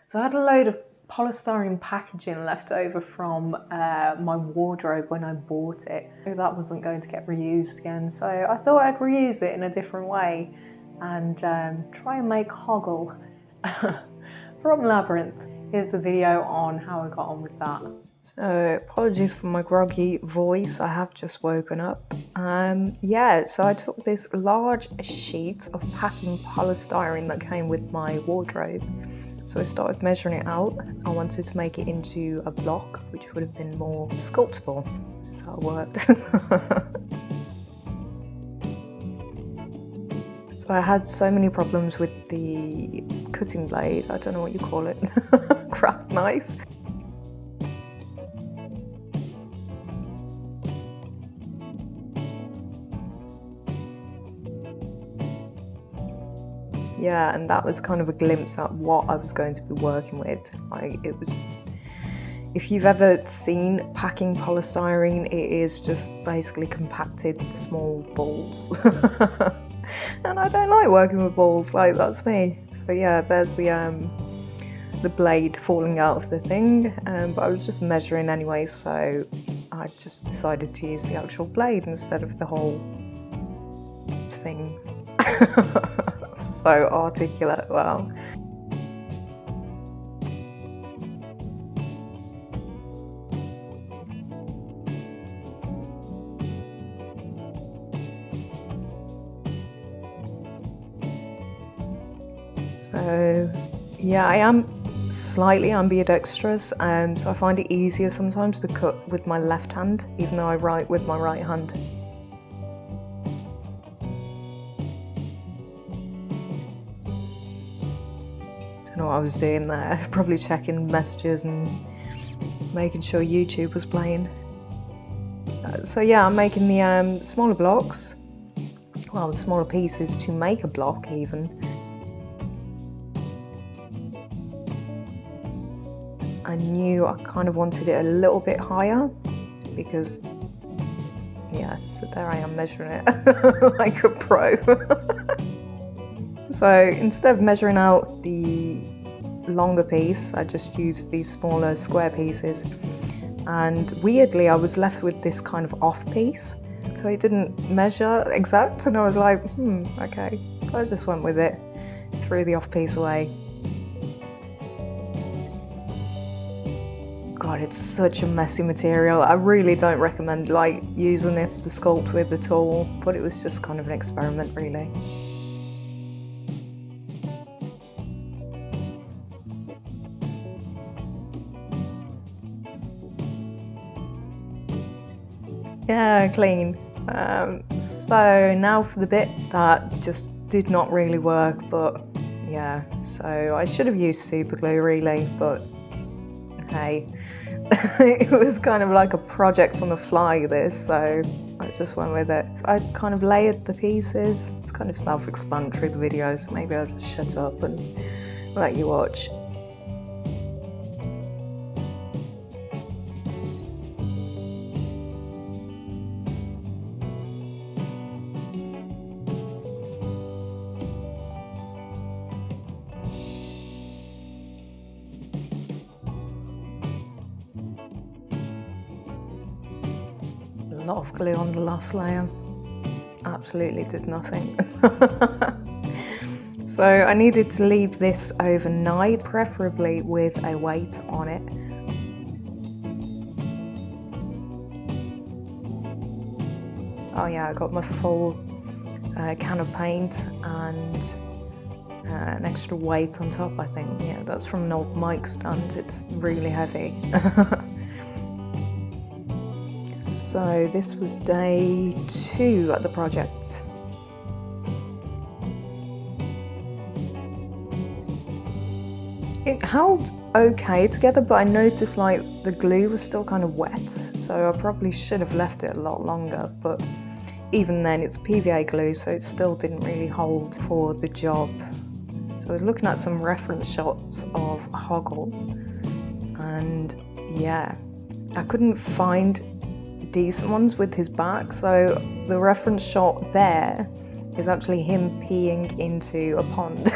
So I had a load of polystyrene packaging left over from my wardrobe when I bought it. That wasn't going to get reused again, so I thought I'd reuse it in a different way and try and make Hoggle from Labyrinth. Here's the video on how I got on with that. So apologies for my groggy voice, I have just woken up. Yeah, so I took this large sheet of packing polystyrene that came with my wardrobe. So I started measuring it out. I wanted to make it into a block, which would have been more sculptable. So it worked. So I had so many problems with the cutting blade, I don't know what you call it, craft knife. Yeah, and that was kind of a glimpse at what I was going to be working with. If you've ever seen packing polystyrene, it is just basically compacted small balls. And I don't like working with balls, like that's me. So yeah, there's the blade falling out of the thing, but I was just measuring anyway, so I just decided to use the actual blade instead of the whole thing. So articulate, wow. So yeah, I am slightly ambidextrous, so I find it easier sometimes to cut with my left hand, even though I write with my right hand. Don't know what I was doing there, probably checking messages and making sure YouTube was playing. So yeah, I'm making the smaller blocks, well, smaller pieces to make a block even. I knew I kind of wanted it a little bit higher because, yeah, so there I am measuring it like a pro. So instead of measuring out the longer piece, I just used these smaller square pieces. And weirdly, I was left with this kind of off piece. So it didn't measure exact, and I was like, okay. I just went with it, threw the off piece away. God, it's such a messy material. I really don't recommend like using this to sculpt with at all, but it was just kind of an experiment really. Yeah, clean. So now for the bit that just did not really work, but yeah, so I should have used super glue really, but hey. It was kind of like a project on the fly, this, so I just went with it. I kind of layered the pieces. It's kind of self-explanatory, the video, so maybe I'll just shut up and let you watch. A lot of glue on the last layer. Absolutely did nothing. So I needed to leave this overnight, preferably with a weight on it. Oh yeah, I got my full can of paint and an extra weight on top, I think. Yeah, that's from an old mic stand. It's really heavy. So this was day 2 at the project. It held okay together, but I noticed like the glue was still kind of wet, so I probably should have left it a lot longer, but even then it's PVA glue, so it still didn't really hold for the job. So I was looking at some reference shots of Hoggle, and yeah, I couldn't find decent ones with his back, so the reference shot there is actually him peeing into a pond.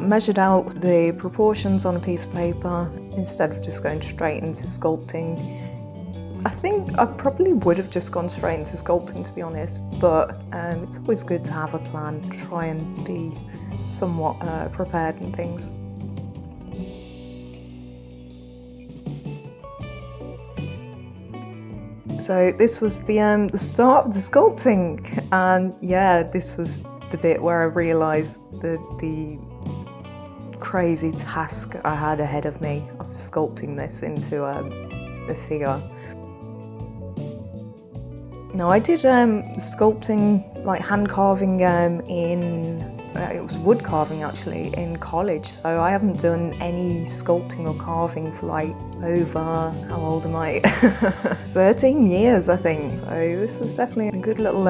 Measured out the proportions on a piece of paper instead of just going straight into sculpting. I think I probably would have just gone straight into sculpting, to be honest, but it's always good to have a plan, try and be somewhat prepared and things. So this was the start of the sculpting, and yeah, this was the bit where I realised the crazy task I had ahead of me of sculpting this into a figure. Now I did sculpting, like hand carving it was wood carving actually, in college, so I haven't done any sculpting or carving for like over, how old am I? 13 years I think, so this was definitely a good little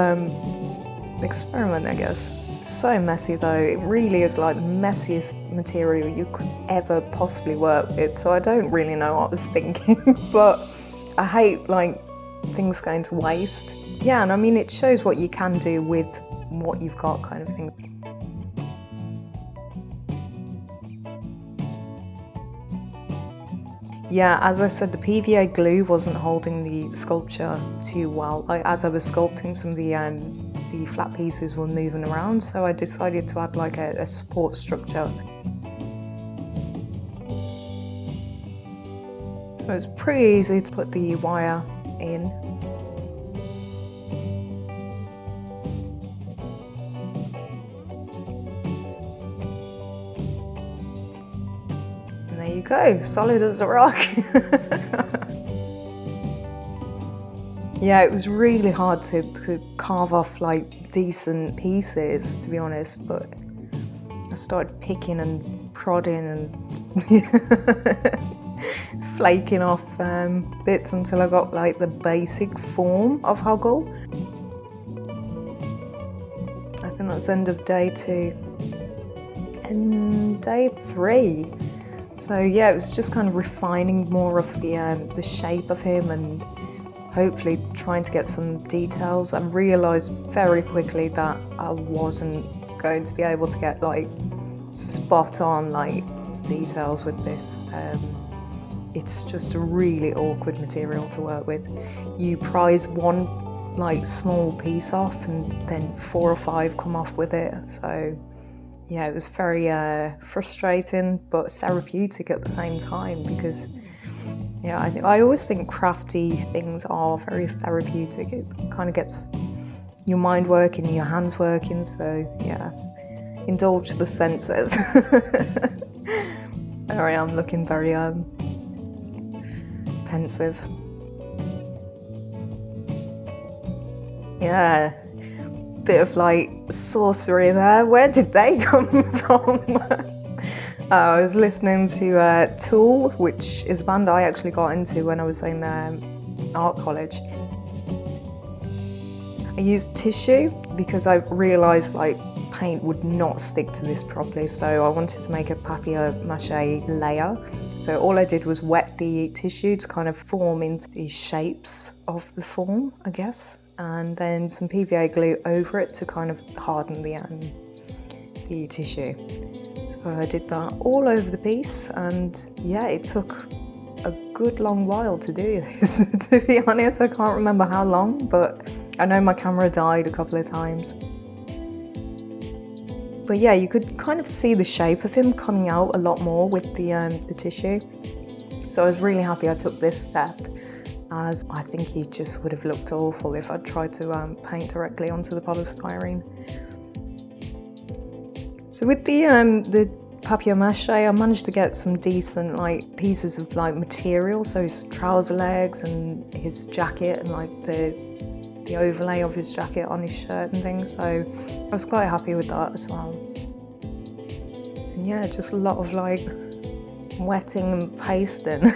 experiment, I guess. So messy though, it really is like the messiest material you could ever possibly work with, so I don't really know what I was thinking, but I hate like things going to waste. Yeah, and I mean it shows what you can do with what you've got, kind of thing. Yeah, as I said, the PVA glue wasn't holding the sculpture too well. Like, as I was sculpting, some of the flat pieces were moving around, so I decided to add like a support structure. It was pretty easy to put the wire in. And there you go, solid as a rock. Yeah, it was really hard to carve off like decent pieces, to be honest, but I started picking and prodding and flaking off bits until I got like the basic form of Hoggle. I think that's end of day 2 and day 3. So yeah, it was just kind of refining more of the shape of him and hopefully trying to get some details. I realised very quickly that I wasn't going to be able to get like spot on like details with this. It's just a really awkward material to work with. You prise one like small piece off and then 4 or 5 come off with it. So yeah, it was very frustrating but therapeutic at the same time, because yeah, I always think crafty things are very therapeutic. It kind of gets your mind working, your hands working, so yeah, indulge the senses. There I am looking very pensive. Yeah, bit of like sorcery there. Where did they come from? I was listening to Tool, which is a band I actually got into when I was in art college. I used tissue because I realised like paint would not stick to this properly, so I wanted to make a papier mache layer. So all I did was wet the tissue to kind of form into the shapes of the form, I guess, and then some PVA glue over it to kind of harden the tissue. So I did that all over the piece, and yeah, it took a good long while to do this. To be honest, I can't remember how long, but I know my camera died a couple of times. But yeah, you could kind of see the shape of him coming out a lot more with the tissue. So I was really happy I took this step, as I think he just would have looked awful if I'd tried to paint directly onto the polystyrene. So with the papier mache, I managed to get some decent like pieces of like material, so his trouser legs and his jacket and like the overlay of his jacket on his shirt and things, so I was quite happy with that as well. And yeah, just a lot of like wetting and pasting.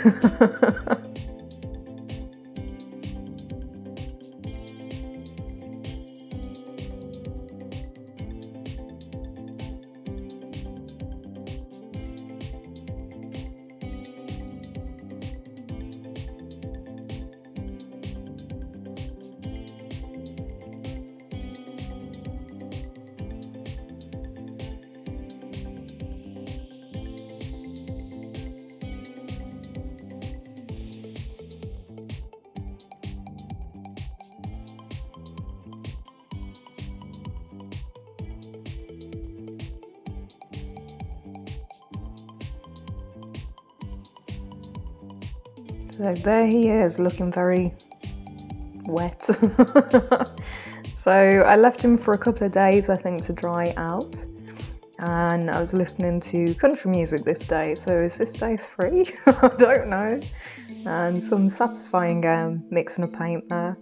So there he is, looking very wet. So I left him for a couple of days, I think, to dry out. And I was listening to country music this day. So is this day 3? I don't know. And some satisfying mixing of paint there.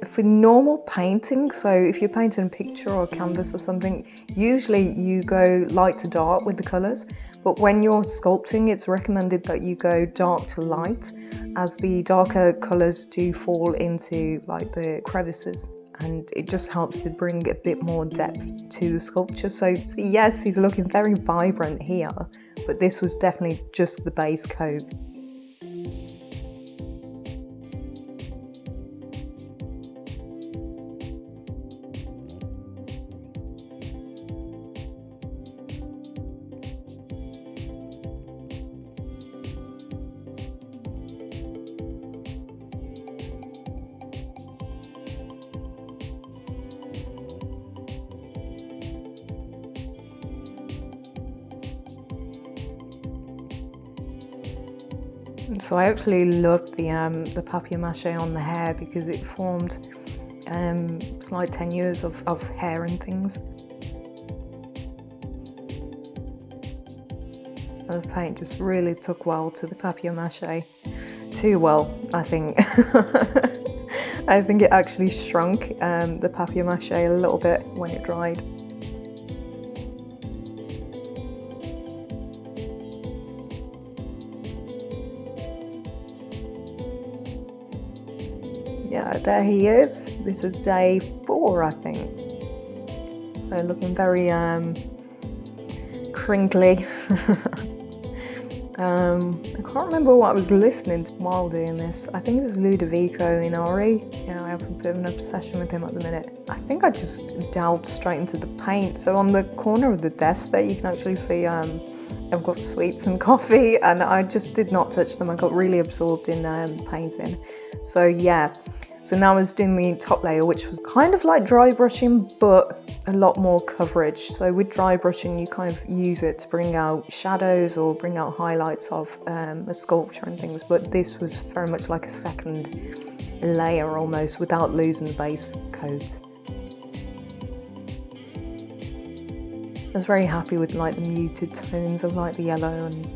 For normal painting, so if you're painting a picture or a canvas or something, usually you go light to dark with the colours. But when you're sculpting, it's recommended that you go dark to light, as the darker colours do fall into like the crevices, and it just helps to bring a bit more depth to the sculpture. So yes, he's looking very vibrant here, but this was definitely just the base coat. So I actually loved the papier mache on the hair because it formed it's like 10 years of hair and things. The paint just really took well to the papier mache. Too well, I think. I think it actually shrunk the papier mache a little bit when it dried. Yeah, there he is. This is day 4, I think. So looking very crinkly. I can't remember what I was listening to while doing this. I think it was Ludovico Inari. Yeah, I have a bit of an obsession with him at the minute. I think I just delved straight into the paint. So on the corner of the desk there, you can actually see I've got sweets and coffee, and I just did not touch them. I got really absorbed in painting. So yeah. So now I was doing the top layer, which was kind of like dry brushing, but a lot more coverage. So with dry brushing, you kind of use it to bring out shadows or bring out highlights of a sculpture and things. But this was very much like a second layer almost, without losing the base coat. I was very happy with like the muted tones of like the yellow and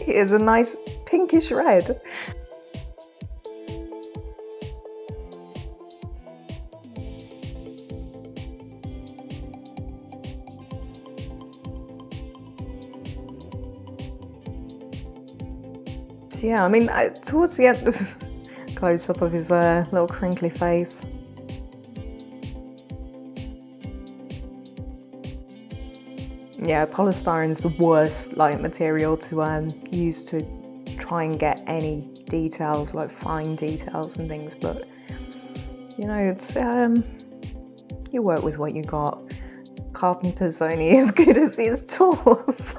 is a nice pinkish red. So yeah, I mean, towards the end, close up of his little crinkly face. Yeah, polystyrene is the worst like material to use to try and get any details, like fine details and things. But you know, it's you work with what you got. Carpenter's only as good as his tools.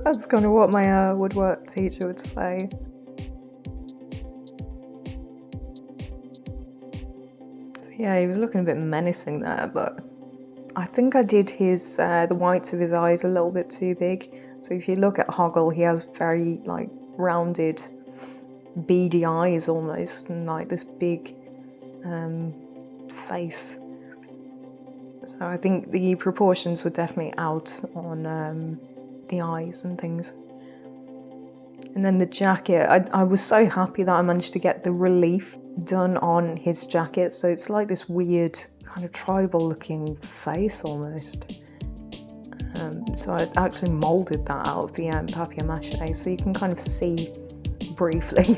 That's kind of what my woodwork teacher would say. Yeah, he was looking a bit menacing there, but I think I did his the whites of his eyes a little bit too big. So if you look at Hoggle, he has very like rounded, beady eyes almost, and like this big face. So I think the proportions were definitely out on the eyes and things. And then the jacket, I was so happy that I managed to get the relief done on his jacket. So it's like this weird kind of tribal looking face almost. So I actually moulded that out of the papier mache, so you can kind of see briefly.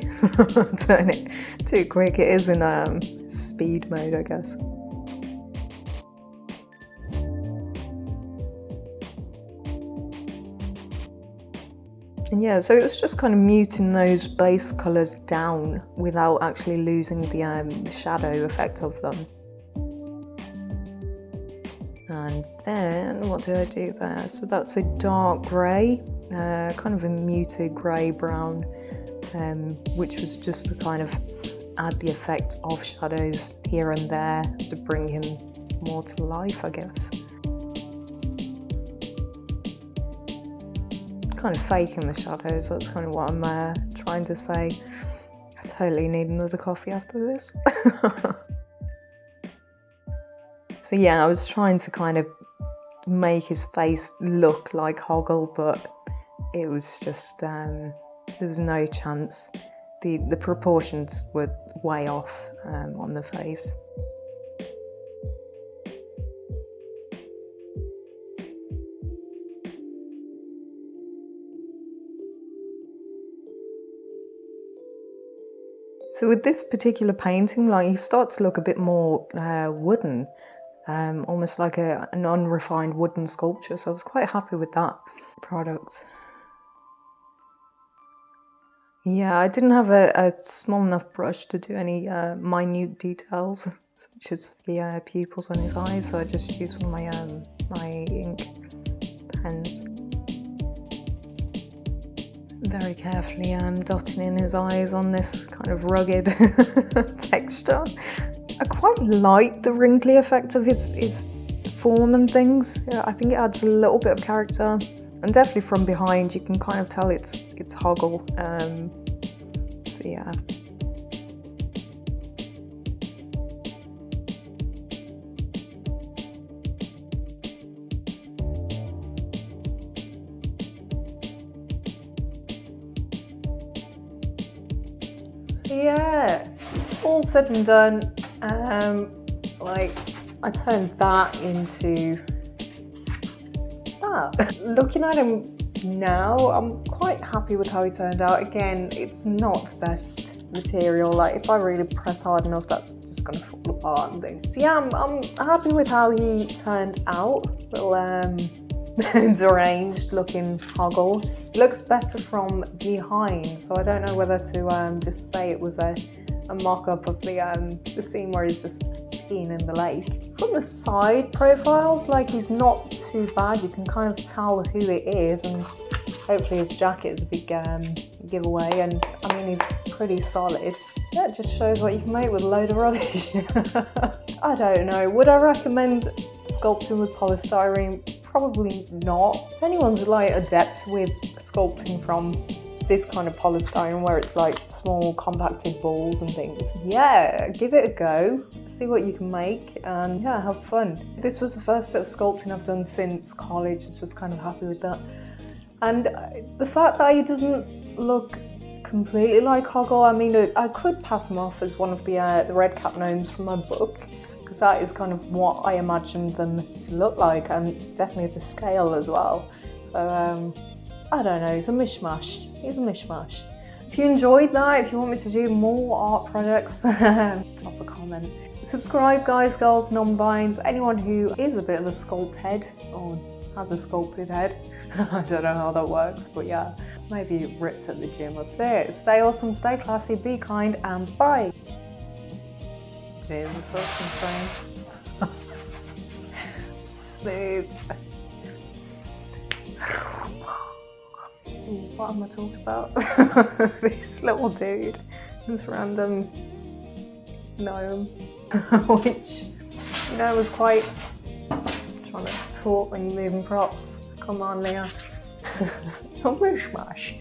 Turn it too quick, it is in speed mode, I guess. And yeah, so it was just kind of muting those base colours down without actually losing the shadow effect of them. And then, what did I do there? So that's a dark grey, kind of a muted grey-brown, which was just to kind of add the effect of shadows here and there to bring him more to life, I guess. Kind of faking the shadows, that's kind of what I'm trying to say. I totally need another coffee after this. So yeah, I was trying to kind of make his face look like Hoggle, but it was just, there was no chance. The proportions were way off on the face. So with this particular painting, like, he starts to look a bit more wooden, almost like an unrefined wooden sculpture. So I was quite happy with that product. Yeah, I didn't have a small enough brush to do any minute details, such as the pupils on his eyes, so I just used one of my ink pens. Very carefully dotting in his eyes on this kind of rugged texture. I quite like the wrinkly effect of his form and things. Yeah, I think it adds a little bit of character. And definitely from behind, you can kind of tell it's Hoggle. So yeah. So yeah, all said and done. Like, I turned that into that. Looking at him now, I'm quite happy with how he turned out. Again, it's not the best material. Like, if I really press hard enough, that's just gonna fall apart and things. So yeah, I'm happy with how he turned out. Little deranged looking Hoggle. It looks better from behind, so I don't know whether to just say it was a mock-up of the scene where he's just peeing in the lake. From the side profiles, like, he's not too bad. You can kind of tell who it is, and hopefully his jacket is a big giveaway, and I mean, he's pretty solid. Yeah, it just shows what you can make with a load of rubbish. I don't know, would I recommend sculpting with polystyrene? Probably not. If anyone's like adept with sculpting from this kind of polystyrene where it's like small compacted balls and things, yeah, give it a go, see what you can make, and yeah, have fun. This was the first bit of sculpting I've done since college, just kind of happy with that. And the fact that he doesn't look completely like Hoggle, I mean, I could pass him off as one of the red cap gnomes from my book, because that is kind of what I imagined them to look like, and definitely to scale as well. So I don't know, he's a mishmash. He's a mishmash. If you enjoyed that, if you want me to do more art projects, drop a comment. Subscribe, guys, girls, non-binds, anyone who is a bit of a sculpt head or has a sculpted head. I don't know how that works, but yeah, maybe ripped at the gym. That's it. Stay awesome, stay classy, be kind, and bye. Cheers, the sauce frame. Smooth. What am I talking about? This little dude, this random gnome, which, you know, was quite trying not to talk when you're moving props. Come on, Leah. Don't mishmash.